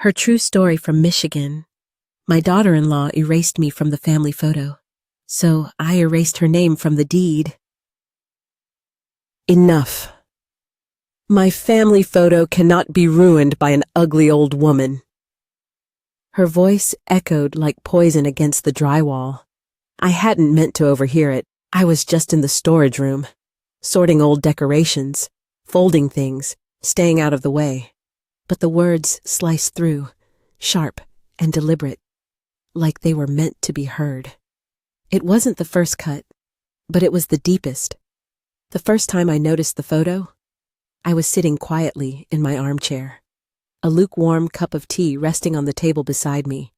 Her true story from Michigan. My daughter-in-law erased me from the family photo, so I erased her name from the deed. Enough. My family photo cannot be ruined by an ugly old woman. Her voice echoed like poison against the drywall. I hadn't meant to overhear it. I was just in the storage room, sorting old decorations, folding things, staying out of the way. But the words sliced through, sharp and deliberate, like they were meant to be heard. It wasn't the first cut, but it was the deepest. The first time I noticed the photo, I was sitting quietly in my armchair, a lukewarm cup of tea resting on the table beside me,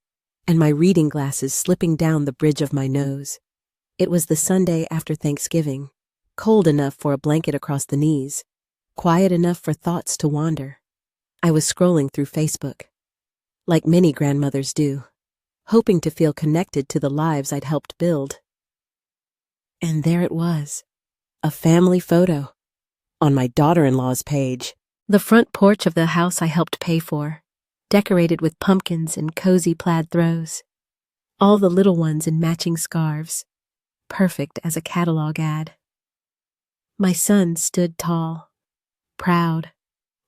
and my reading glasses slipping down the bridge of my nose. It was the Sunday after Thanksgiving, cold enough for a blanket across the knees, quiet enough for thoughts to wander. I was scrolling through Facebook, like many grandmothers do, hoping to feel connected to the lives I'd helped build. And there it was, a family photo, on my daughter-in-law's page. The front porch of the house I helped pay for, decorated with pumpkins and cozy plaid throws. All the little ones in matching scarves, perfect as a catalog ad. My son stood tall, proud,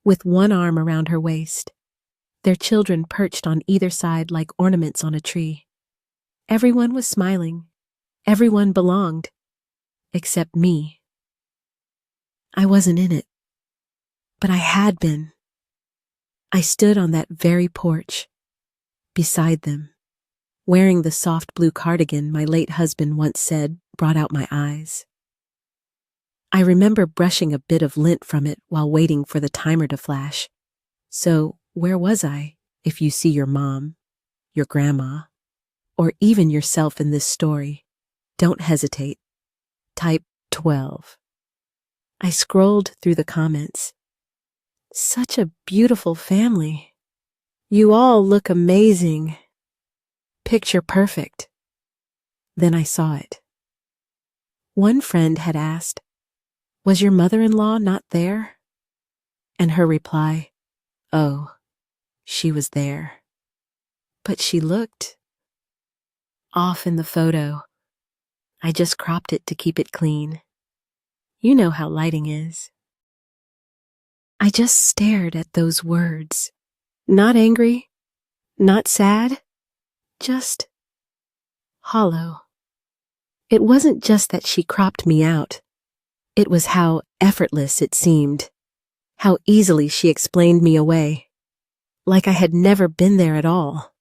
with one arm around her waist, their children perched on either side like ornaments on a tree. Everyone was smiling. Everyone belonged, except me. I wasn't in it, but I had been. I stood on that very porch, beside them, wearing the soft blue cardigan my late husband once said brought out my eyes. I remember brushing a bit of lint from it while waiting for the timer to flash. So, where was I, if you see your mom, your grandma, or even yourself in this story? Don't hesitate. Type 12. I scrolled through the comments. Such a beautiful family. You all look amazing. Picture perfect. Then I saw it. One friend had asked, "Was your mother-in-law not there?" And her reply, "Oh, she was there. But she looked off in the photo. I just cropped it to keep it clean. You know how lighting is." I just stared at those words. Not angry, not sad, just hollow. It wasn't just that she cropped me out. It was how effortless it seemed, how easily she explained me away, like I had never been there at all.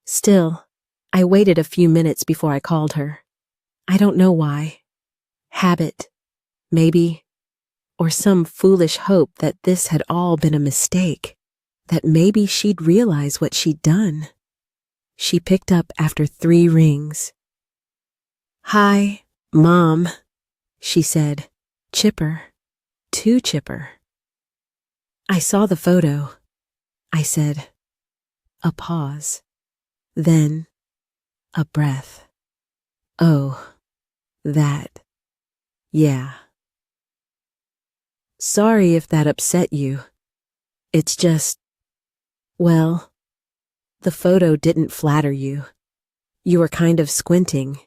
Still, I waited a few minutes before I called her. I don't know why. Habit, maybe, or some foolish hope that this had all been a mistake, that maybe she'd realize what she'd done. She picked up after 3 rings. "Hi, Mom," she said, chipper, too chipper. I saw the photo. I said, a pause, then a breath. Oh, that, yeah. Sorry if that upset you. It's just, well, the photo didn't flatter you. You were kind of squinting,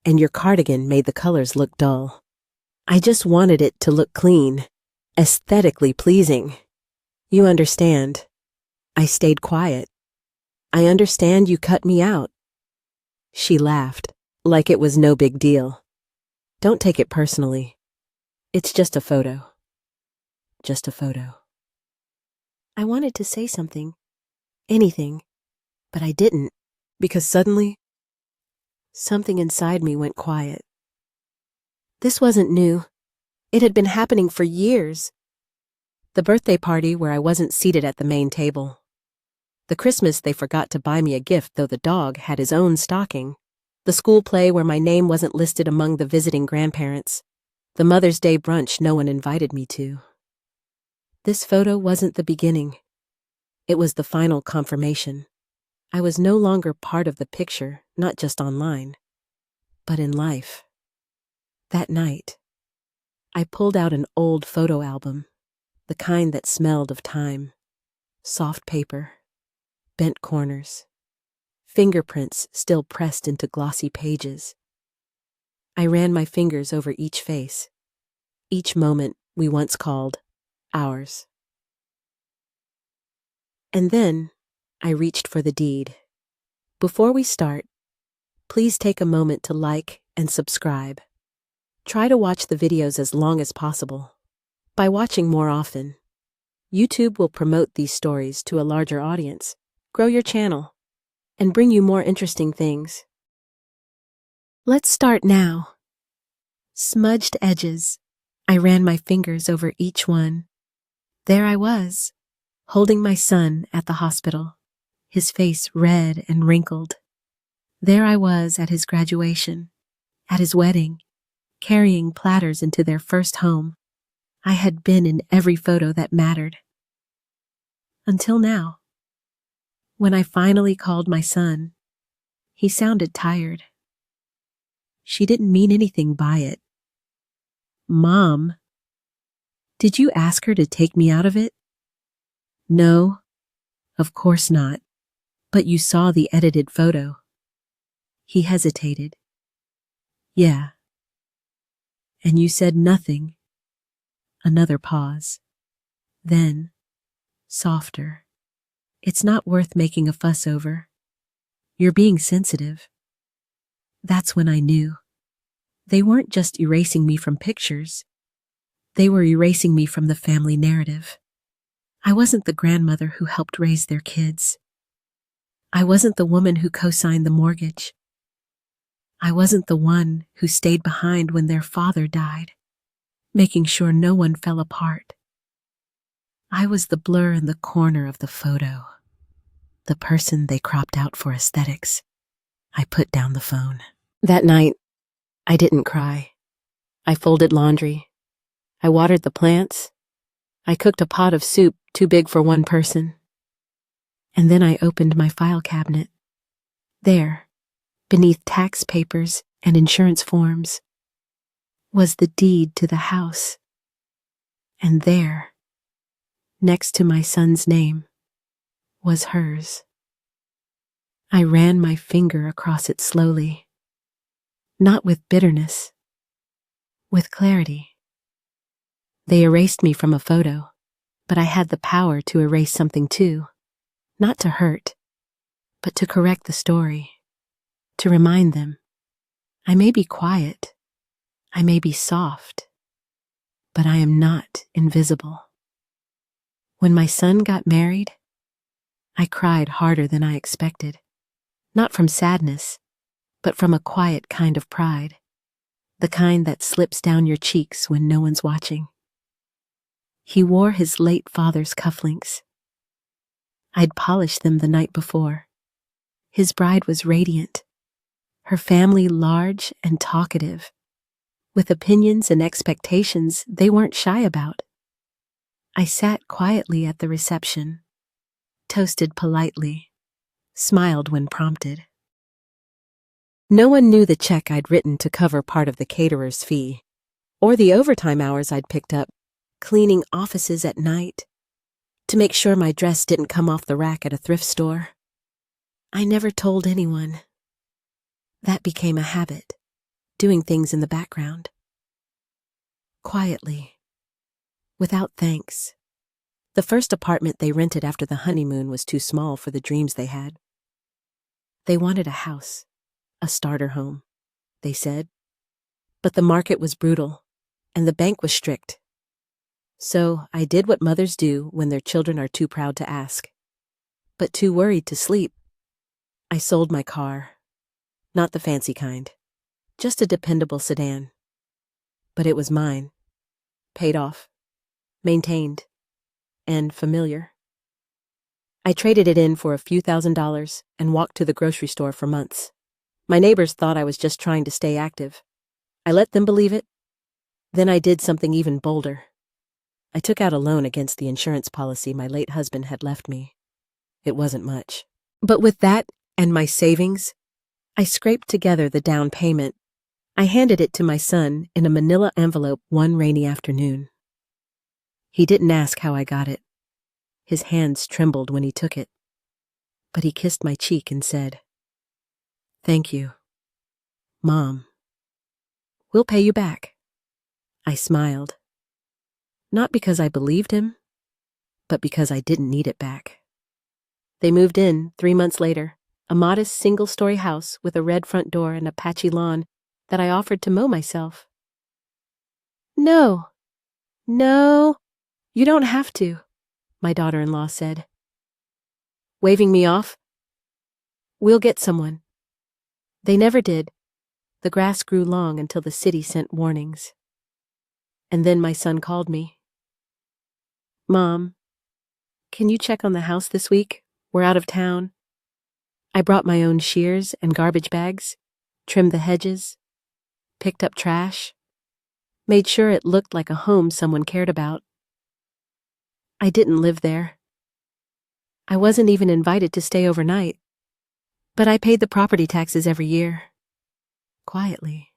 and your cardigan made the colors look dull. I just wanted it to look clean, aesthetically pleasing. You understand. I stayed quiet. I understand you cut me out. She laughed, like it was no big deal. Don't take it personally. It's just a photo. Just a photo. I wanted to say something, anything, but I didn't, because suddenly, something inside me went quiet. This wasn't new. It had been happening for years. The birthday party where I wasn't seated at the main table. The Christmas they forgot to buy me a gift though the dog had his own stocking. The school play where my name wasn't listed among the visiting grandparents. The Mother's Day brunch no one invited me to. This photo wasn't the beginning. It was the final confirmation. I was no longer part of the picture, not just online, but in life. That night, I pulled out an old photo album, the kind that smelled of time, soft paper, bent corners, fingerprints still pressed into glossy pages. I ran my fingers over each face, each moment we once called ours. And then I reached for the deed. Before we start, please take a moment to like and subscribe. Try to watch the videos as long as possible. By watching more often, YouTube will promote these stories to a larger audience, grow your channel, and bring you more interesting things. Let's start now. Smudged edges. I ran my fingers over each one. There I was, holding my son at the hospital, his face red and wrinkled. There I was at his graduation, at his wedding, carrying platters into their first home. I had been in every photo that mattered. Until now. When I finally called my son, he sounded tired. She didn't mean anything by it. Mom, did you ask her to take me out of it? No, of course not. But you saw the edited photo. He hesitated. Yeah. And you said nothing. Another pause. Then, softer. It's not worth making a fuss over. You're being sensitive. That's when I knew. They weren't just erasing me from pictures. They were erasing me from the family narrative. I wasn't the grandmother who helped raise their kids. I wasn't the woman who co-signed the mortgage. I wasn't the one who stayed behind when their father died, making sure no one fell apart. I was the blur in the corner of the photo, the person they cropped out for aesthetics. I put down the phone. That night, I didn't cry. I folded laundry. I watered the plants. I cooked a pot of soup too big for one person. And then I opened my file cabinet. There, beneath tax papers and insurance forms, was the deed to the house. And there, next to my son's name, was hers. I ran my finger across it slowly, not with bitterness, with clarity. They erased me from a photo, but I had the power to erase something too, not to hurt, but to correct the story, to remind them. I may be quiet, I may be soft, but I am not invisible. When my son got married, I cried harder than I expected, not from sadness, but from a quiet kind of pride, the kind that slips down your cheeks when no one's watching. He wore his late father's cufflinks. I'd polished them the night before. His bride was radiant, her family large and talkative, with opinions and expectations they weren't shy about. I sat quietly at the reception, toasted politely, smiled when prompted. No one knew the check I'd written to cover part of the caterer's fee, or the overtime hours I'd picked up, cleaning offices at night, to make sure my dress didn't come off the rack at a thrift store. I never told anyone. That became a habit, doing things in the background. Quietly, without thanks. The first apartment they rented after the honeymoon was too small for the dreams they had. They wanted a house, a starter home, they said. But the market was brutal, and the bank was strict. So I did what mothers do when their children are too proud to ask, but too worried to sleep. I sold my car, not the fancy kind, just a dependable sedan. But it was mine, paid off, maintained, and familiar. I traded it in for a few $1,000s and walked to the grocery store for months. My neighbors thought I was just trying to stay active. I let them believe it. Then I did something even bolder. I took out a loan against the insurance policy my late husband had left me. It wasn't much. But with that and my savings, I scraped together the down payment. I handed it to my son in a manila envelope one rainy afternoon. He didn't ask how I got it. His hands trembled when he took it. but he kissed my cheek and said, "Thank you, Mom. We'll pay you back." I smiled. Not because I believed him, but because I didn't need it back. They moved in 3 months later, a modest single-story house with a red front door and a patchy lawn that I offered to mow myself. No, you don't have to," my daughter-in-law said. Waving me off, "We'll get someone." They never did. The grass grew long until the city sent warnings. And then my son called me. "Mom, can you check on the house this week? We're out of town." I brought my own shears and garbage bags, trimmed the hedges, picked up trash, made sure it looked like a home someone cared about. I didn't live there. I wasn't even invited to stay overnight, but I paid the property taxes every year, quietly.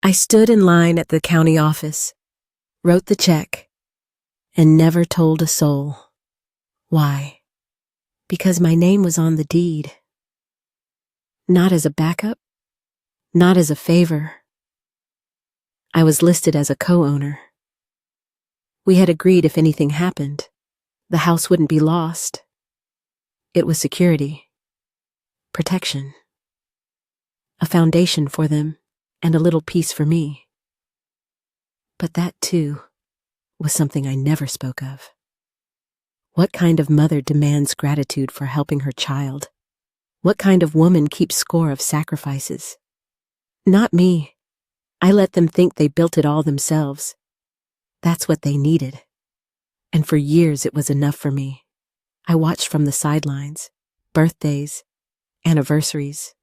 I stood in line at the county office, wrote the check, and never told a soul. Why? Because my name was on the deed. Not as a backup, not as a favor. I was listed as a co-owner. We had agreed if anything happened, the house wouldn't be lost. It was security, protection, a foundation for them, and a little piece for me. But that, too, was something I never spoke of. What kind of mother demands gratitude for helping her child? What kind of woman keeps score of sacrifices? Not me. I let them think they built it all themselves. That's what they needed. And for years it was enough for me. I watched from the sidelines, birthdays, anniversaries,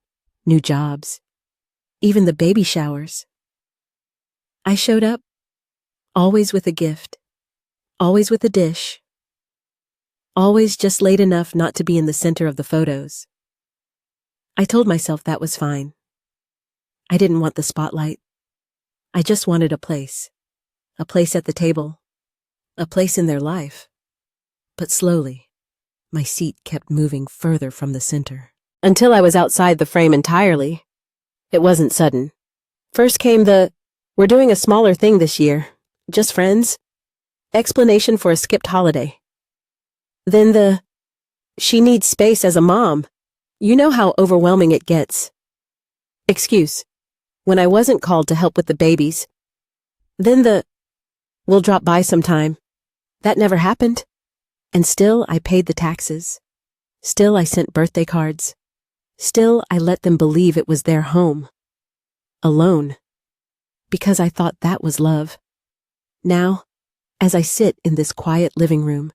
new jobs, even the baby showers. I showed up, always with a gift, always with a dish, always just late enough not to be in the center of the photos. I told myself that was fine. I didn't want the spotlight. I just wanted a place at the table, a place in their life. But slowly, my seat kept moving further from the center, until I was outside the frame entirely. It wasn't sudden. First came the, "We're doing a smaller thing this year, just friends," explanation for a skipped holiday. Then the, "She needs space as a mom. You know how overwhelming it gets," excuse, when I wasn't called to help with the babies. Then the, "We'll drop by sometime." That never happened. And still I paid the taxes. Still I sent birthday cards. Still I let them believe it was their home. Alone. Because I thought that was love. Now, as I sit in this quiet living room,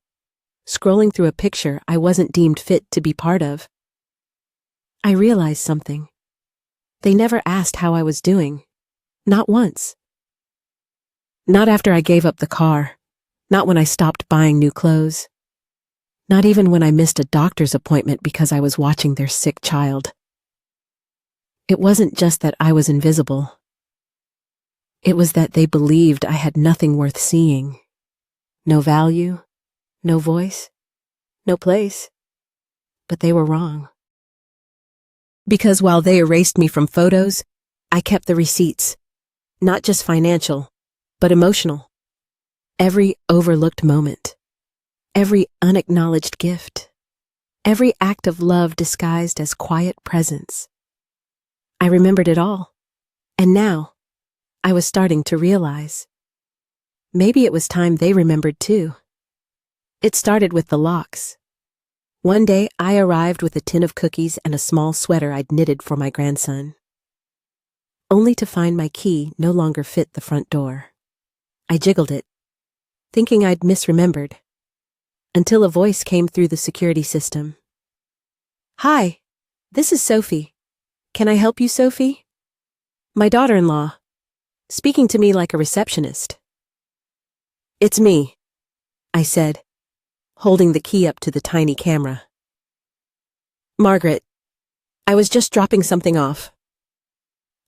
scrolling through a picture I wasn't deemed fit to be part of, I realized something. They never asked how I was doing. Not once. Not after I gave up the car. Not when I stopped buying new clothes. Not even when I missed a doctor's appointment because I was watching their sick child. It wasn't just that I was invisible. It was that they believed I had nothing worth seeing. No value, no voice, no place. But they were wrong. Because while they erased me from photos, I kept the receipts. Not just financial, but emotional. Every overlooked moment. Every unacknowledged gift. Every act of love disguised as quiet presence. I remembered it all. And now, I was starting to realize. Maybe it was time they remembered too. It started with the locks. One day, I arrived with a tin of cookies and a small sweater I'd knitted for my grandson. Only to find my key no longer fit the front door. I jiggled it, thinking I'd misremembered, until a voice came through the security system. "Hi, this is Sophie. Can I help you, Sophie?" My daughter-in-law, speaking to me like a receptionist. "It's me," I said, holding the key up to the tiny camera. "Margaret, I was just dropping something off."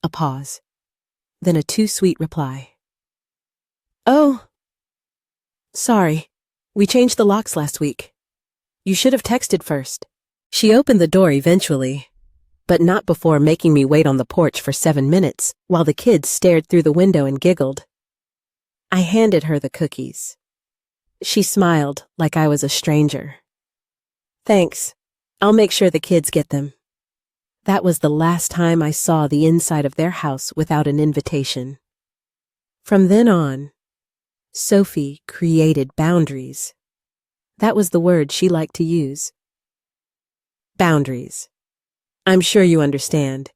A pause, then a too-sweet reply. "Oh, sorry, we changed the locks last week. You should have texted first. She opened the door eventually, but not before making me wait on the porch for 7 minutes while the kids stared through the window and giggled. I handed her the cookies. She smiled like I was a stranger. Thanks. I'll make sure the kids get them. That was the last time I saw the inside of their house without an invitation. From then on, Sophie created boundaries. That was the word she liked to use. Boundaries. I'm sure you understand,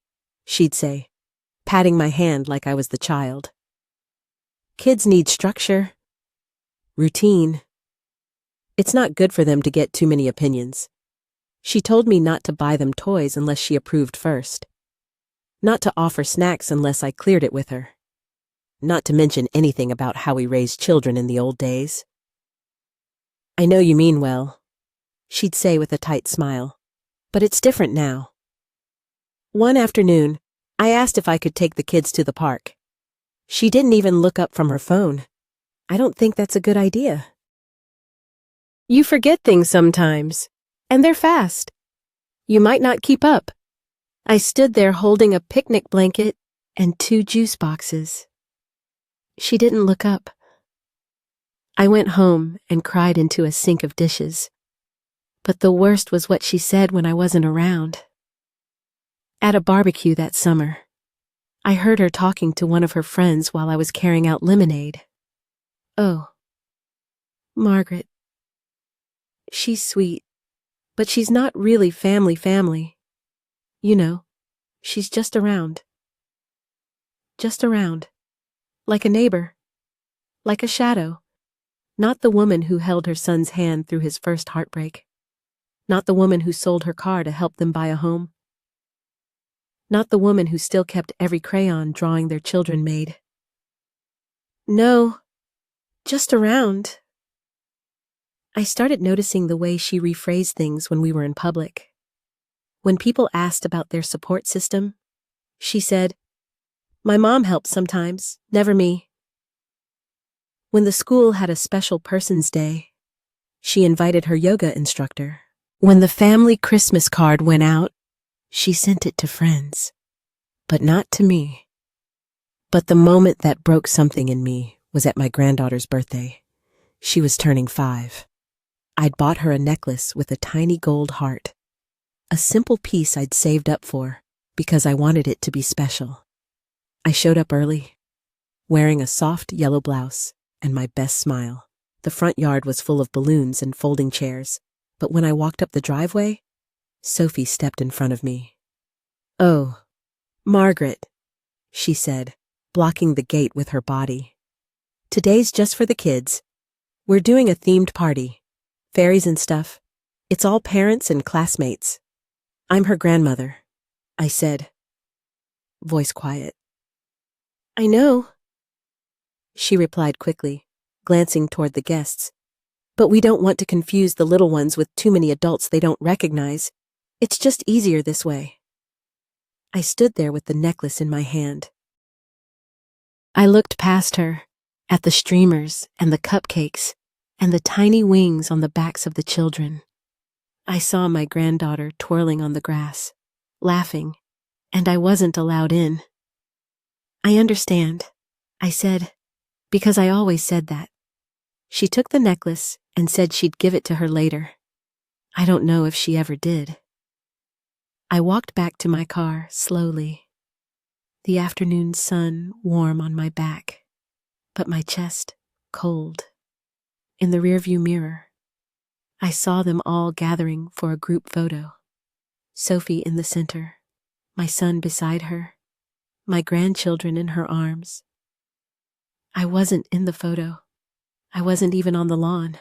she'd say, patting my hand like I was the child. Kids need structure, routine. It's not good for them to get too many opinions. She told me not to buy them toys unless she approved first. Not to offer snacks unless I cleared it with her. Not to mention anything about how we raised children in the old days. I know you mean well, she'd say with a tight smile, but it's different now. One afternoon, I asked if I could take the kids to the park. She didn't even look up from her phone. I don't think that's a good idea. You forget things sometimes, and they're fast. You might not keep up. I stood there holding a picnic blanket and 2 juice boxes. She didn't look up. I went home and cried into a sink of dishes. But the worst was what she said when I wasn't around. At a barbecue that summer, I heard her talking to one of her friends while I was carrying out lemonade. Oh, Margaret. She's sweet, but she's not really family. You know, she's just around. Just around. Like a neighbor. Like a shadow. Not the woman who held her son's hand through his first heartbreak. Not the woman who sold her car to help them buy a home. Not the woman who still kept every crayon drawing their children made. No, just around. I started noticing the way she rephrased things when we were in public. When people asked about their support system, she said, "My mom helps sometimes, never me." When the school had a special person's day, she invited her yoga instructor. When the family Christmas card went out, she sent it to friends, but not to me. But the moment that broke something in me was at my granddaughter's birthday. She was turning 5. I'd bought her a necklace with a tiny gold heart, a simple piece I'd saved up for because I wanted it to be special. I showed up early, wearing a soft yellow blouse and my best smile. The front yard was full of balloons and folding chairs, but when I walked up the driveway, Sophie stepped in front of me. "Oh, Margaret," she said, blocking the gate with her body. "Today's just for the kids. We're doing a themed party. Fairies and stuff. It's all parents and classmates. I'm her grandmother," I said, voice quiet. "I know," she replied quickly, glancing toward the guests. "But we don't want to confuse the little ones with too many adults they don't recognize. It's just easier this way." I stood there with the necklace in my hand. I looked past her, at the streamers and the cupcakes and the tiny wings on the backs of the children. I saw my granddaughter twirling on the grass, laughing, and I wasn't allowed in. "I understand," I said, because I always said that. She took the necklace and said she'd give it to her later. I don't know if she ever did. I walked back to my car slowly, the afternoon sun warm on my back, but my chest cold. In the rearview mirror, I saw them all gathering for a group photo. Sophie in the center, my son beside her, my grandchildren in her arms. I wasn't in the photo. I wasn't even on the lawn.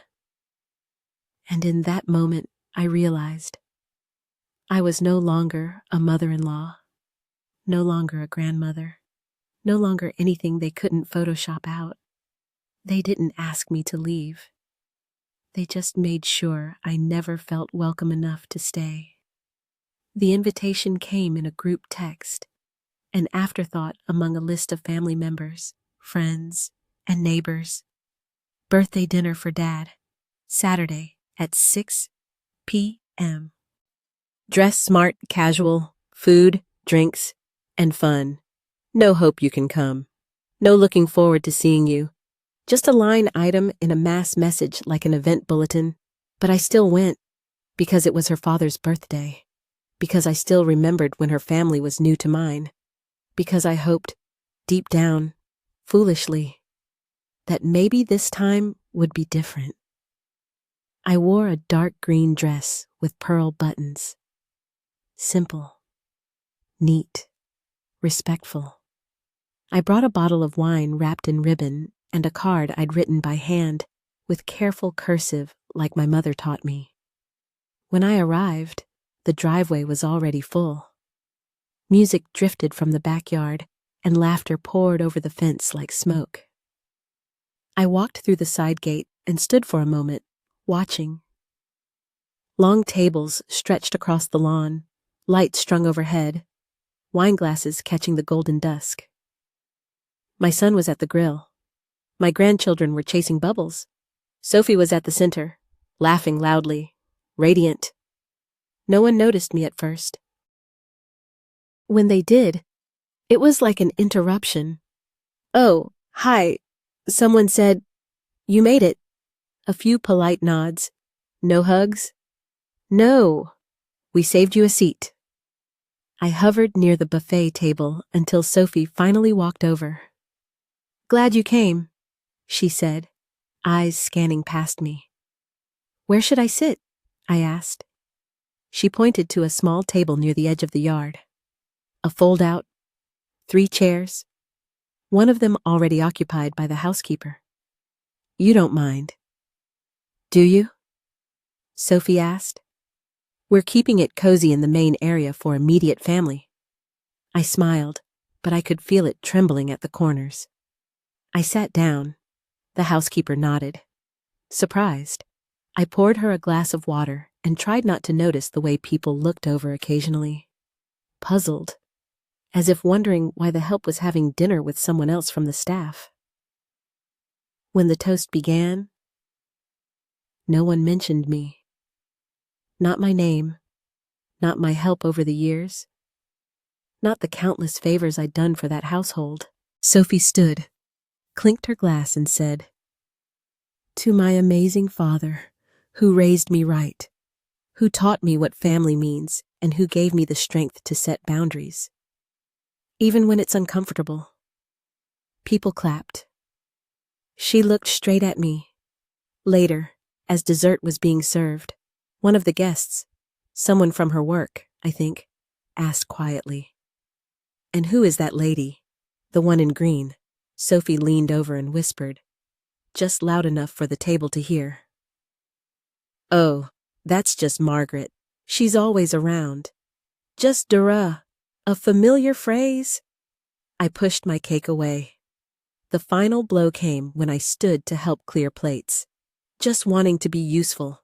And in that moment, I realized I was no longer a mother-in-law, no longer a grandmother, no longer anything they couldn't Photoshop out. They didn't ask me to leave. They just made sure I never felt welcome enough to stay. The invitation came in a group text, an afterthought among a list of family members, friends, and neighbors. Birthday dinner for Dad, Saturday at 6 p.m. Dress smart, casual, food, drinks, and fun. No hope you can come. No looking forward to seeing you. Just a line item in a mass message like an event bulletin. But I still went, because it was her father's birthday. Because I still remembered when her family was new to mine. Because I hoped, deep down, foolishly, that maybe this time would be different. I wore a dark green dress with pearl buttons. Simple, neat, respectful. I brought a bottle of wine wrapped in ribbon and a card I'd written by hand with careful cursive like my mother taught me. When I arrived, the driveway was already full. Music drifted from the backyard and laughter poured over the fence like smoke. I walked through the side gate and stood for a moment, watching. Long tables stretched across the lawn, lights strung overhead, wine glasses catching the golden dusk. My son was at the grill. My grandchildren were chasing bubbles. Sophie was at the center, laughing loudly, radiant. No one noticed me at first. When they did, it was like an interruption. "Oh, hi," someone said. "You made it." A few polite nods. No hugs? "No, we saved you a seat." I hovered near the buffet table until Sophie finally walked over. "Glad you came," she said, eyes scanning past me. "Where should I sit?" I asked. She pointed to a small table near the edge of the yard. A fold-out, 3 chairs, one of them already occupied by the housekeeper. "You don't mind, do you?" Sophie asked. "We're keeping it cozy in the main area for immediate family." I smiled, but I could feel it trembling at the corners. I sat down. The housekeeper nodded. Surprised, I poured her a glass of water and tried not to notice the way people looked over occasionally. Puzzled, as if wondering why the help was having dinner with someone else from the staff. When the toast began, no one mentioned me. Not my name, not my help over the years, not the countless favors I'd done for that household. Sophie stood, clinked her glass and said, "To my amazing father, who raised me right, who taught me what family means, and who gave me the strength to set boundaries. Even when it's uncomfortable." People clapped. She looked straight at me. Later, as dessert was being served, one of the guests, someone from her work, I think, asked quietly, "And who is that lady? The one in green?" Sophie leaned over and whispered, just loud enough for the table to hear. "Oh, that's just Margaret. She's always around." "Just Dura, a familiar phrase." I pushed my cake away. The final blow came when I stood to help clear plates, just wanting to be useful,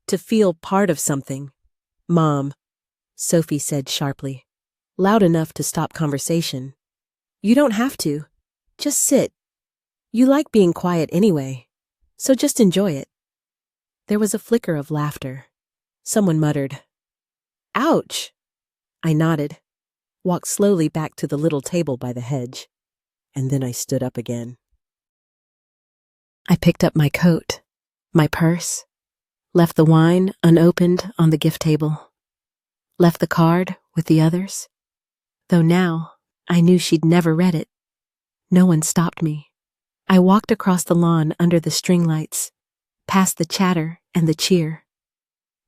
to feel part of something. "Mom," Sophie said sharply, loud enough to stop conversation. "You don't have to. Just sit. You like being quiet anyway, so just enjoy it." There was a flicker of laughter. Someone muttered, "Ouch!" I nodded, walked slowly back to the little table by the hedge, and then I stood up again. I picked up my coat, my purse, left the wine unopened on the gift table, left the card with the others, though now I knew she'd never read it. No one stopped me. I walked across the lawn under the string lights, past the chatter and the cheer,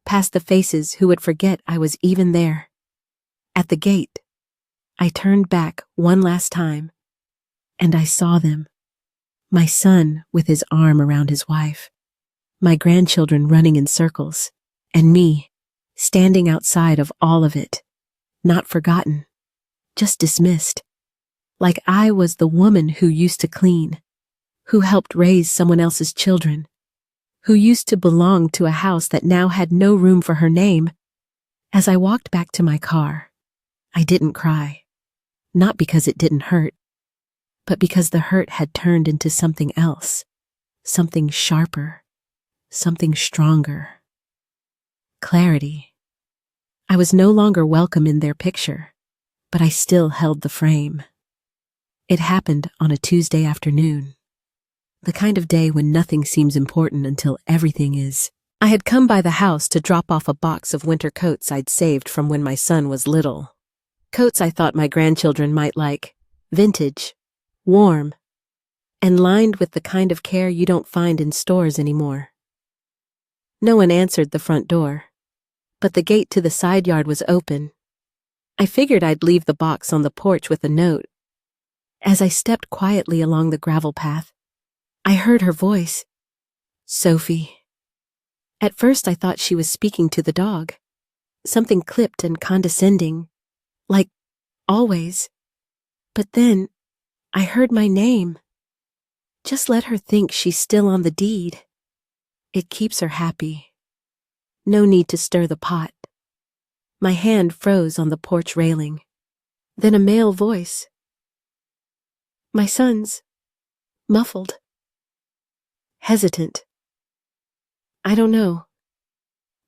past the faces who would forget I was even there. At the gate, I turned back one last time, and I saw them. My son with his arm around his wife, my grandchildren running in circles, and me, standing outside of all of it, not forgotten, just dismissed, like I was the woman who used to clean, who helped raise someone else's children, who used to belong to a house that now had no room for her name. As I walked back to my car, I didn't cry, not because it didn't hurt, but because the hurt had turned into something else, something sharper, something stronger. Clarity. I was no longer welcome in their picture, but I still held the frame. It happened on a Tuesday afternoon. The kind of day when nothing seems important until everything is. I had come by the house to drop off a box of winter coats I'd saved from when my son was little. Coats I thought my grandchildren might like. Vintage, warm, and lined with the kind of care you don't find in stores anymore. No one answered the front door, but the gate to the side yard was open. I figured I'd leave the box on the porch with a note. As I stepped quietly along the gravel path, I heard her voice. Sophie. At first I thought she was speaking to the dog. Something clipped and condescending, like always. But then I heard my name. Just let her think she's still on the deed. It keeps her happy. No need to stir the pot. My hand froze on the porch railing. Then a male voice. My son's. Muffled. Hesitant. I don't know.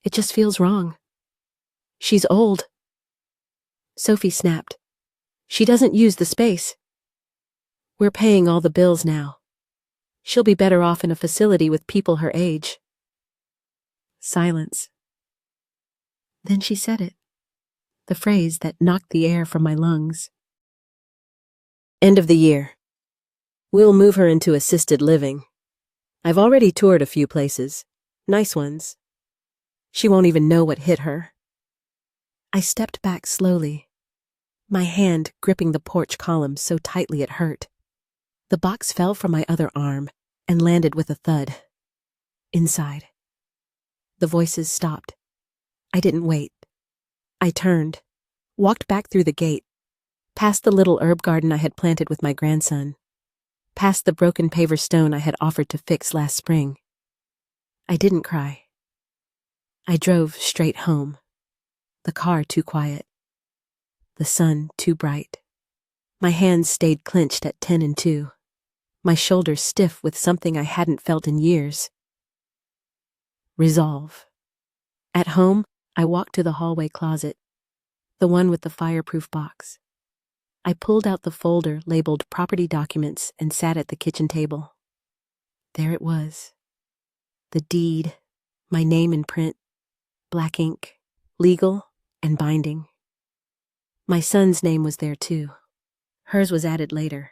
It just feels wrong. She's old. Sophie snapped. She doesn't use the space. We're paying all the bills now. She'll be better off in a facility with people her age. Silence. Then she said it. The phrase that knocked the air from my lungs. End of the year. We'll move her into assisted living. I've already toured a few places. Nice ones. She won't even know what hit her. I stepped back slowly, my hand gripping the porch column so tightly it hurt. The box fell from my other arm and landed with a thud. Inside. The voices stopped. I didn't wait. I turned, walked back through the gate, past the little herb garden I had planted with my grandson, past the broken paver stone I had offered to fix last spring. I didn't cry. I drove straight home. The car too quiet. The sun too bright. My hands stayed clenched at 10 and 2. My shoulders stiff with something I hadn't felt in years. Resolve. At home, I walked to the hallway closet, the one with the fireproof box. I pulled out the folder labeled property documents and sat at the kitchen table. There it was. The deed, my name in print, black ink, legal and binding. My son's name was there too. Hers was added later,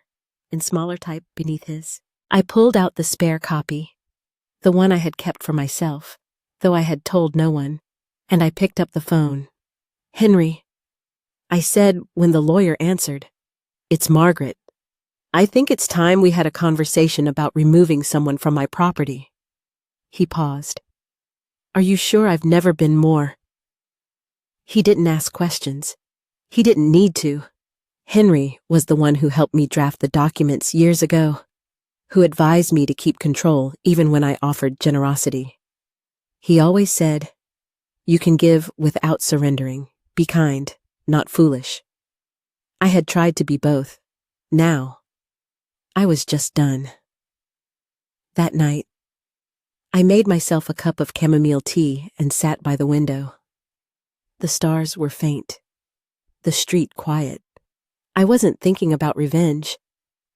in smaller type beneath his. I pulled out the spare copy, the one I had kept for myself, though I had told no one, and I picked up the phone. Henry. I said when the lawyer answered, "It's Margaret. I think it's time we had a conversation about removing someone from my property." He paused. Are you sure I've never been more? He didn't ask questions. He didn't need to. Henry was the one who helped me draft the documents years ago, who advised me to keep control even when I offered generosity. He always said, "You can give without surrendering. Be kind, not foolish." I had tried to be both. Now, I was just done. That night, I made myself a cup of chamomile tea and sat by the window. The stars were faint, the street quiet. I wasn't thinking about revenge.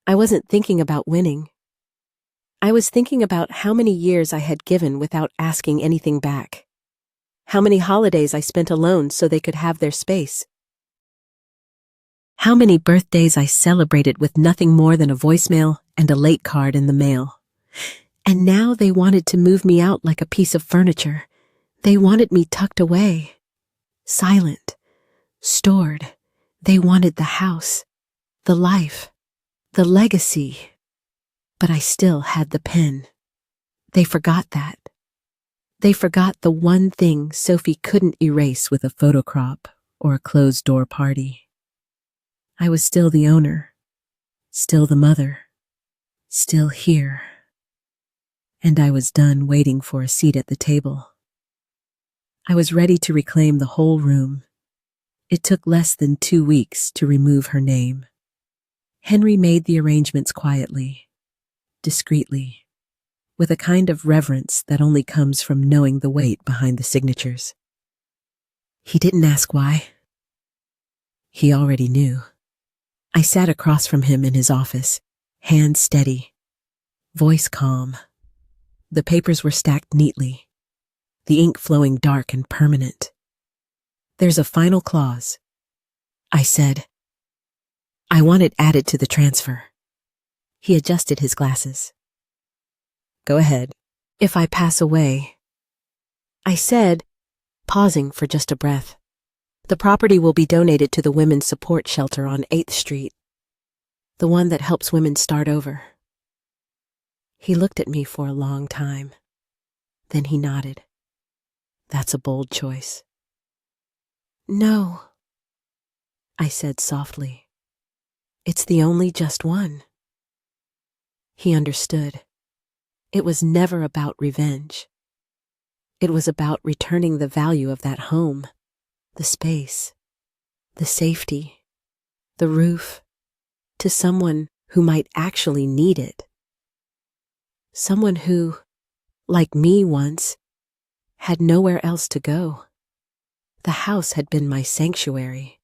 I wasn't thinking about winning. I was thinking about how many years I had given without asking anything back. How many holidays I spent alone so they could have their space. How many birthdays I celebrated with nothing more than a voicemail and a late card in the mail. And now they wanted to move me out like a piece of furniture. They wanted me tucked away, silent, stored. They wanted the house, the life, the legacy. But I still had the pen. They forgot that. They forgot the one thing Sophie couldn't erase with a photocrop or a closed-door party. I was still the owner, still the mother, still here. And I was done waiting for a seat at the table. I was ready to reclaim the whole room. It took less than 2 weeks to remove her name. Henry made the arrangements quietly, discreetly, with a kind of reverence that only comes from knowing the weight behind the signatures. He didn't ask why. He already knew. I sat across from him in his office, hand steady, voice calm. The papers were stacked neatly, the ink flowing dark and permanent. "There's a final clause," I said. "I want it added to the transfer." He adjusted his glasses. "Go ahead." "If I pass away," I said, pausing for just a breath, "the property will be donated to the Women's Support Shelter on 8th Street, the one that helps women start over." He looked at me for a long time. Then he nodded. "That's a bold choice." "No," I said softly. "It's the only just one." He understood. It was never about revenge. It was about returning the value of that home, the space, the safety, the roof, to someone who might actually need it. Someone who, like me once, had nowhere else to go. The house had been my sanctuary.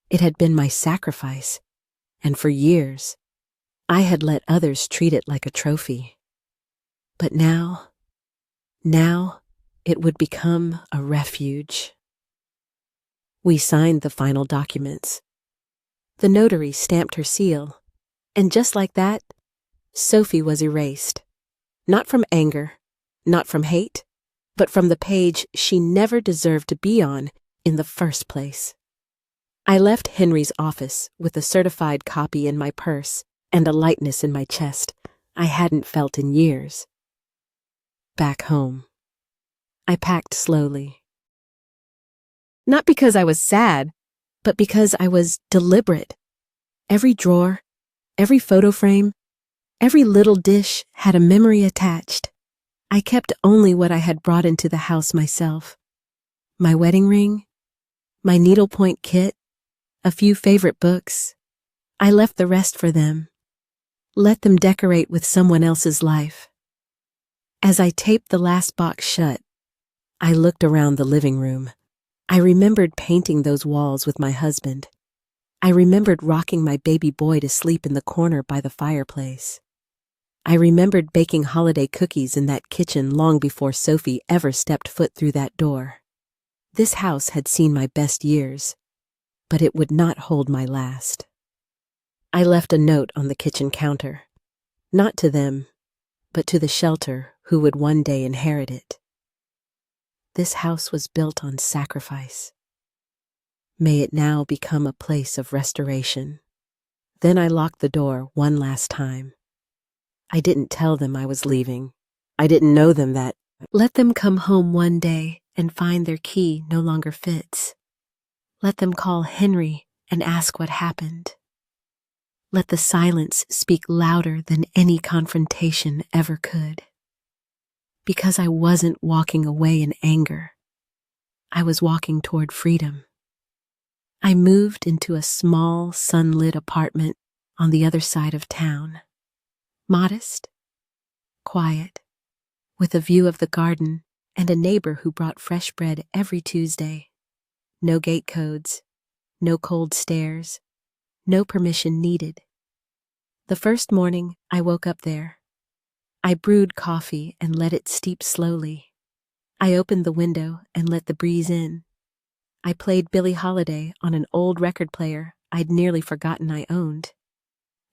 It had been my sacrifice. And for years, I had let others treat it like a trophy. But now it would become a refuge. We signed the final documents. The notary stamped her seal, and just like that, Sophie was erased. Not from anger, not from hate, but from the page she never deserved to be on in the first place. I left Henry's office with a certified copy in my purse and a lightness in my chest I hadn't felt in years. Back home, I packed slowly. Not because I was sad, but because I was deliberate. Every drawer, every photo frame, every little dish had a memory attached. I kept only what I had brought into the house myself. My wedding ring, my needlepoint kit, a few favorite books. I left the rest for them. Let them decorate with someone else's life. As I taped the last box shut, I looked around the living room. I remembered painting those walls with my husband. I remembered rocking my baby boy to sleep in the corner by the fireplace. I remembered baking holiday cookies in that kitchen long before Sophie ever stepped foot through that door. This house had seen my best years, but it would not hold my last. I left a note on the kitchen counter, not to them, but to the shelter who would one day inherit it. This house was built on sacrifice. May it now become a place of restoration. Then I locked the door one last time. I didn't tell them I was leaving. I didn't know them that. Let them come home one day and find their key no longer fits. Let them call Henry and ask what happened. Let the silence speak louder than any confrontation ever could. Because I wasn't walking away in anger. I was walking toward freedom. I moved into a small, sunlit apartment on the other side of town. Modest, quiet, with a view of the garden and a neighbor who brought fresh bread every Tuesday. No gate codes, no cold stares, no permission needed. The first morning I woke up there. I brewed coffee and let it steep slowly. I opened the window and let the breeze in. I played Billie Holiday on an old record player I'd nearly forgotten I owned.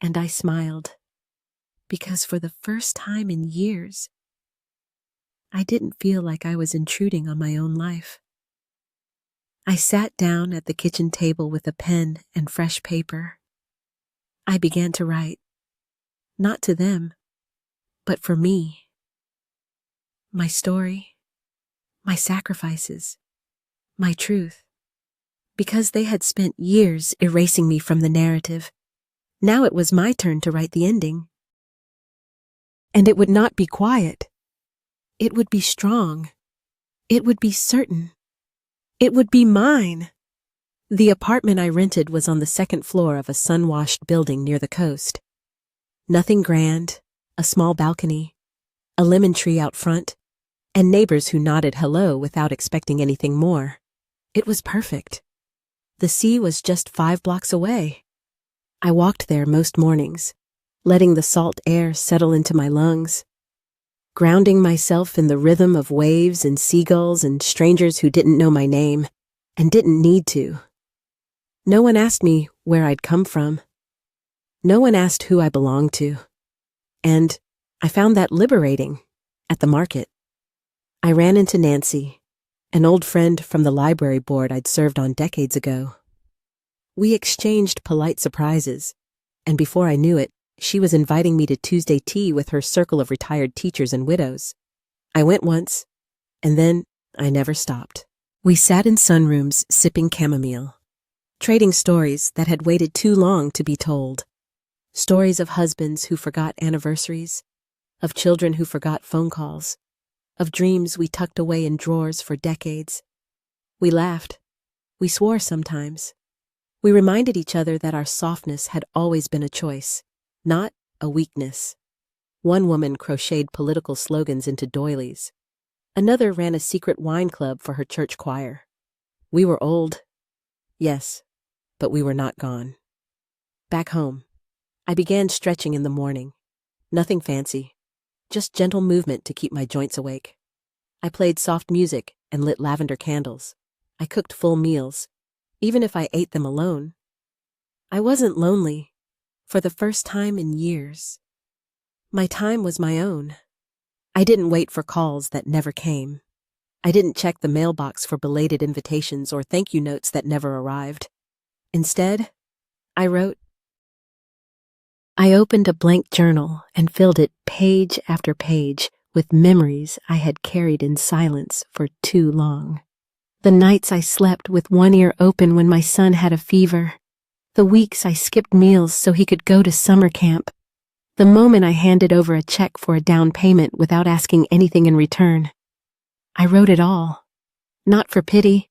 And I smiled, because for the first time in years, I didn't feel like I was intruding on my own life. I sat down at the kitchen table with a pen and fresh paper. I began to write, not to them, but for me. My story, my sacrifices, my truth. Because they had spent years erasing me from the narrative, now it was my turn to write the ending. And it would not be quiet. It would be strong. It would be certain. It would be mine. The apartment I rented was on the second floor of a sun-washed building near the coast. Nothing grand, a small balcony, a lemon tree out front, and neighbors who nodded hello without expecting anything more. It was perfect. The sea was just 5 blocks away. I walked there most mornings, letting the salt air settle into my lungs, grounding myself in the rhythm of waves and seagulls and strangers who didn't know my name and didn't need to. No one asked me where I'd come from. No one asked who I belonged to. And I found that liberating at the market. I ran into Nancy, an old friend from the library board I'd served on decades ago. We exchanged polite surprises, and before I knew it, she was inviting me to Tuesday tea with her circle of retired teachers and widows. I went once, and then I never stopped. We sat in sunrooms sipping chamomile, trading stories that had waited too long to be told. Stories of husbands who forgot anniversaries, of children who forgot phone calls, of dreams we tucked away in drawers for decades. We laughed. We swore sometimes. We reminded each other that our softness had always been a choice, not a weakness. One woman crocheted political slogans into doilies. Another ran a secret wine club for her church choir. We were old, yes, but we were not gone. Back home, I began stretching in the morning. Nothing fancy, just gentle movement to keep my joints awake. I played soft music and lit lavender candles. I cooked full meals, even if I ate them alone. I wasn't lonely, for the first time in years. My time was my own. I didn't wait for calls that never came. I didn't check the mailbox for belated invitations or thank you notes that never arrived. Instead, I wrote. I opened a blank journal and filled it page after page with memories I had carried in silence for too long. The nights I slept with one ear open when my son had a fever. The weeks I skipped meals so he could go to summer camp. The moment I handed over a check for a down payment without asking anything in return. I wrote it all. Not for pity,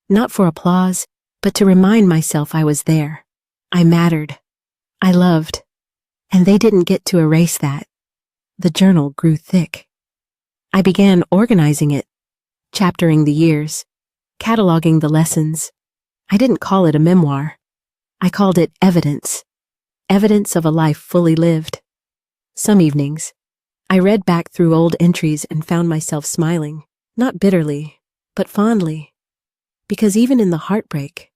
not for applause, but to remind myself I was there. I mattered. I loved. And they didn't get to erase that. The journal grew thick. I began organizing it, chaptering the years, cataloging the lessons. I didn't call it a memoir. I called it evidence. Evidence of a life fully lived. Some evenings, I read back through old entries and found myself smiling, not bitterly, but fondly. Because even in the heartbreak,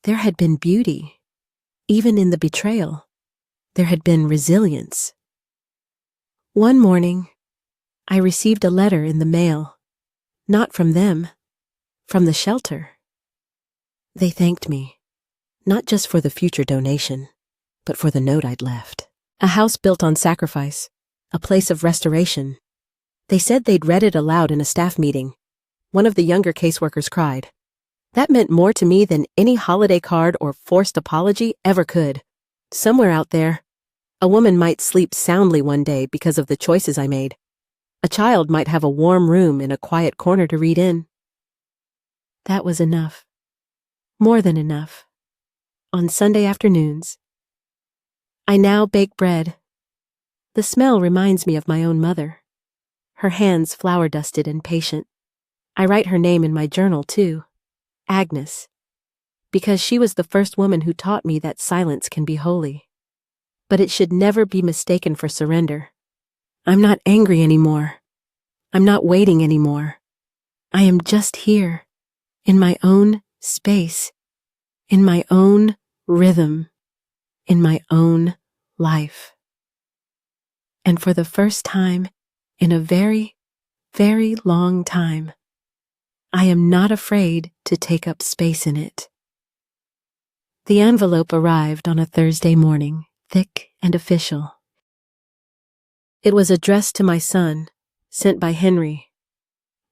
there had been beauty. Even in the betrayal, there had been resilience. One morning, I received a letter in the mail, not from them, from the shelter. They thanked me, not just for the future donation, but for the note I'd left. A house built on sacrifice, a place of restoration. They said they'd read it aloud in a staff meeting. One of the younger caseworkers cried. That meant more to me than any holiday card or forced apology ever could. Somewhere out there, a woman might sleep soundly one day because of the choices I made. A child might have a warm room in a quiet corner to read in. That was enough. More than enough. On Sunday afternoons, I now bake bread. The smell reminds me of my own mother. Her hands flour-dusted and patient. I write her name in my journal, too. Agnes. Because she was the first woman who taught me that silence can be holy. But it should never be mistaken for surrender. I'm not angry anymore. I'm not waiting anymore. I am just here, in my own space, in my own rhythm, in my own life. And for the first time in a very, very long time, I am not afraid to take up space in it. The envelope arrived on a Thursday morning, thick and official. It was addressed to my son, sent by Henry,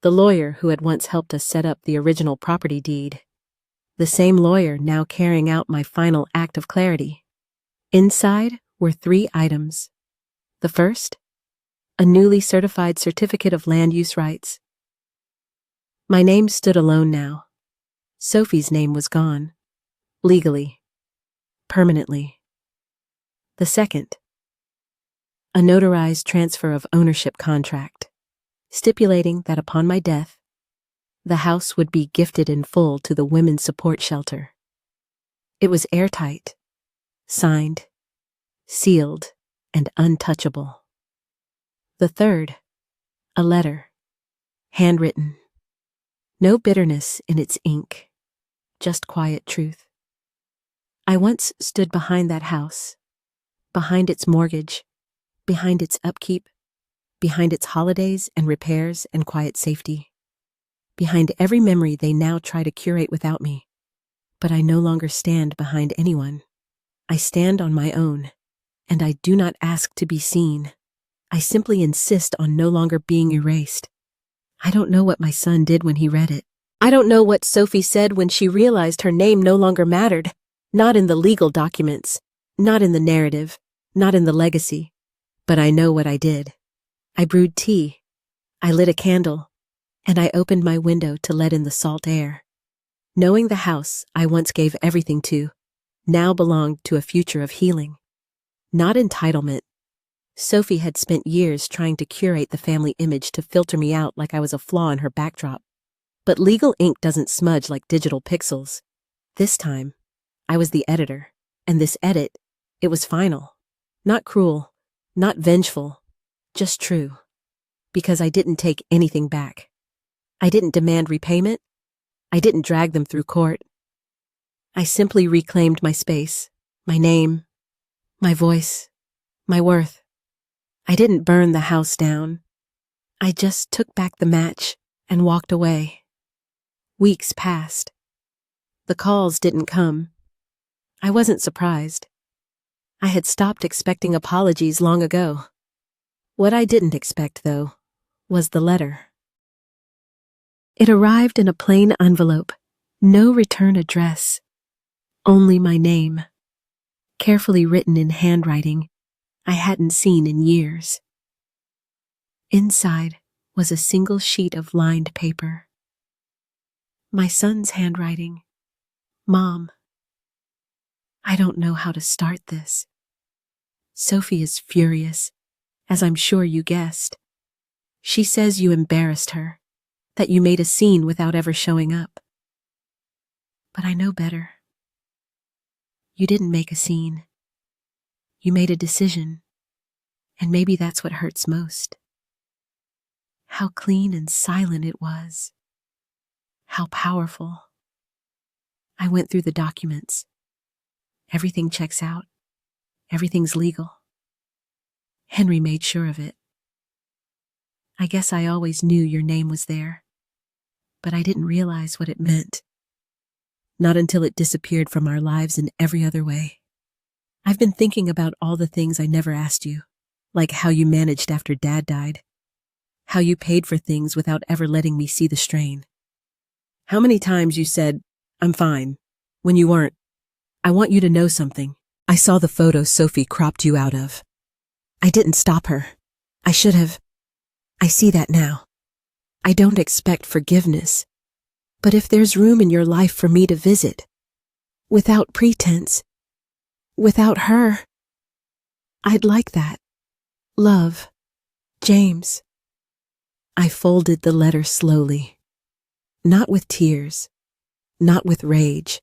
the lawyer who had once helped us set up the original property deed. The same lawyer now carrying out my final act of clarity. Inside were 3 items. The first, a newly certified certificate of land use rights. My name stood alone now. Sophie's name was gone. Legally. Permanently. The second, a notarized transfer of ownership contract, stipulating that upon my death, The house would be gifted in full to the women's support shelter. It was airtight, signed, sealed, and untouchable. The third, a letter, handwritten. No bitterness in its ink, just quiet truth. I once stood behind that house, behind its mortgage, behind its upkeep, behind its holidays and repairs and quiet safety, behind every memory they now try to curate without me. But I no longer stand behind anyone. I stand on my own, and I do not ask to be seen. I simply insist on no longer being erased. I don't know what my son did when he read it. I don't know what Sophie said when she realized her name no longer mattered, not in the legal documents, not in the narrative, not in the legacy. But I know what I did. I brewed tea, I lit a candle, and I opened my window to let in the salt air. Knowing the house I once gave everything to, now belonged to a future of healing. Not entitlement. Sophie had spent years trying to curate the family image to filter me out like I was a flaw in her backdrop. But legal ink doesn't smudge like digital pixels. This time, I was the editor, and this edit, it was final. Not cruel, not vengeful, just true. Because I didn't take anything back. I didn't demand repayment. I didn't drag them through court. I simply reclaimed my space, my name, my voice, my worth. I didn't burn the house down. I just took back the match and walked away. Weeks passed. The calls didn't come. I wasn't surprised. I had stopped expecting apologies long ago. What I didn't expect, though, was the letter. It arrived in a plain envelope, no return address, only my name, carefully written in handwriting I hadn't seen in years. Inside was a single sheet of lined paper. My son's handwriting. Mom. I don't know how to start this. Sophie is furious, as I'm sure you guessed. She says you embarrassed her, that you made a scene without ever showing up. But I know better. You didn't make a scene. You made a decision, and maybe that's what hurts most. How clean and silent it was. How powerful. I went through the documents. Everything checks out. Everything's legal. Henry made sure of it. I guess I always knew your name was there, but I didn't realize what it meant. Not until it disappeared from our lives in every other way. I've been thinking about all the things I never asked you, like how you managed after Dad died, how you paid for things without ever letting me see the strain. How many times you said, "I'm fine," when you weren't. I want you to know something. I saw the photo Sophie cropped you out of. I didn't stop her. I should have. I see that now. I don't expect forgiveness. But if there's room in your life for me to visit, without pretense, without her, I'd like that. Love, James. I folded the letter slowly, not with tears, not with rage,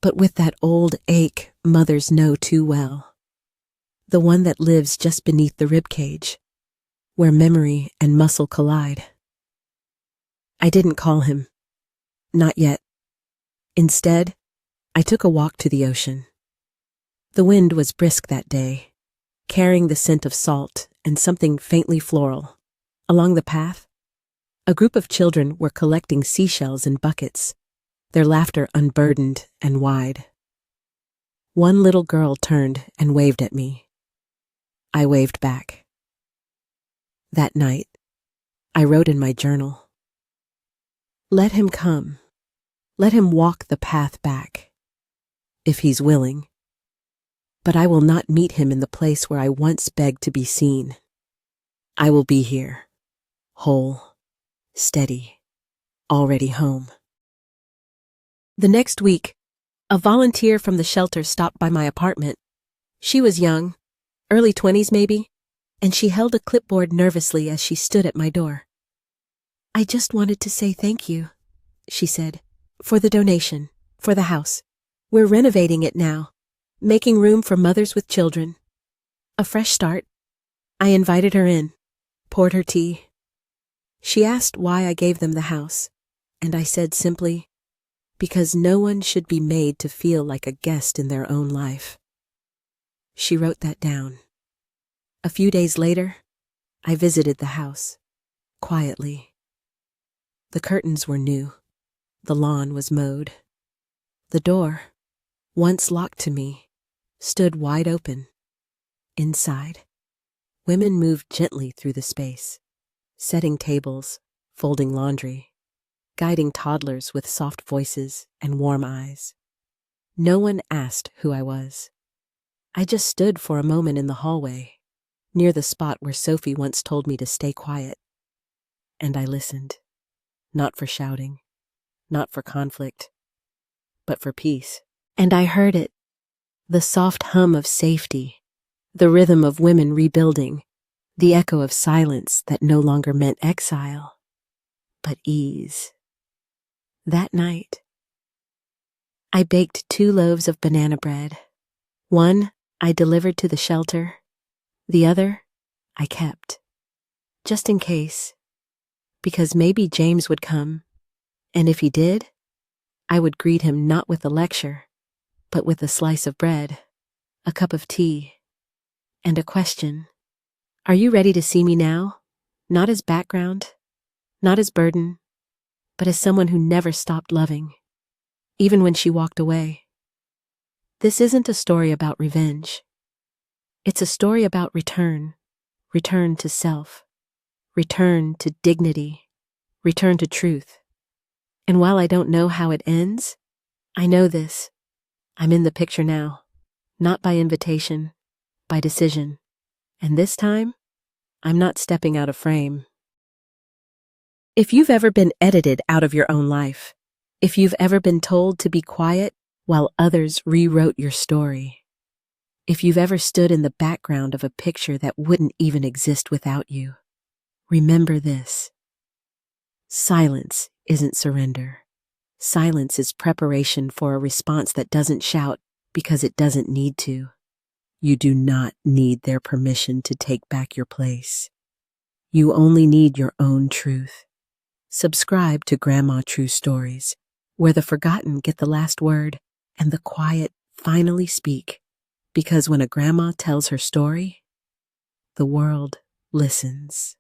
but with that old ache mothers know too well. The one that lives just beneath the ribcage, where memory and muscle collide. I didn't call him. Not yet. Instead, I took a walk to the ocean. The wind was brisk that day, carrying the scent of salt and something faintly floral. Along the path, a group of children were collecting seashells in buckets, their laughter unburdened and wide. One little girl turned and waved at me. I waved back. That night, I wrote in my journal, "Let him come. Let him walk the path back, if he's willing. But I will not meet him in the place where I once begged to be seen. I will be here, whole, steady, already home." The next week, a volunteer from the shelter stopped by my apartment. She was young, early 20s maybe, and she held a clipboard nervously as she stood at my door. "I just wanted to say thank you," she said. For the donation. For the house. We're renovating it now. Making room for mothers with children. A fresh start. I invited her in. Poured her tea. She asked why I gave them the house, and I said simply, because no one should be made to feel like a guest in their own life. She wrote that down. A few days later, I visited the house, quietly. The curtains were new. The lawn was mowed. The door, once locked to me, stood wide open. Inside, women moved gently through the space, setting tables, folding laundry, guiding toddlers with soft voices and warm eyes. No one asked who I was. I just stood for a moment in the hallway, near the spot where Sophie once told me to stay quiet. And I listened, not for shouting, not for conflict, but for peace. And I heard it, the soft hum of safety, the rhythm of women rebuilding, the echo of silence that no longer meant exile, but ease. That night, I baked 2 loaves of banana bread. One I delivered to the shelter, the other I kept, just in case, because maybe James would come, and if he did, I would greet him not with a lecture, but with a slice of bread, a cup of tea, and a question. Are you ready to see me now? Not as background, not as burden, but as someone who never stopped loving, even when she walked away. This isn't a story about revenge. It's a story about return to self, return to dignity, return to truth. And while I don't know how it ends, I know this. I'm in the picture now, not by invitation, by decision. And this time, I'm not stepping out of frame. If you've ever been edited out of your own life, if you've ever been told to be quiet while others rewrote your story, if you've ever stood in the background of a picture that wouldn't even exist without you, remember this. Silence isn't surrender. Silence is preparation for a response that doesn't shout because it doesn't need to. You do not need their permission to take back your place. You only need your own truth. Subscribe to Grandma True Stories, where the forgotten get the last word and the quiet finally speak. Because when a grandma tells her story, the world listens.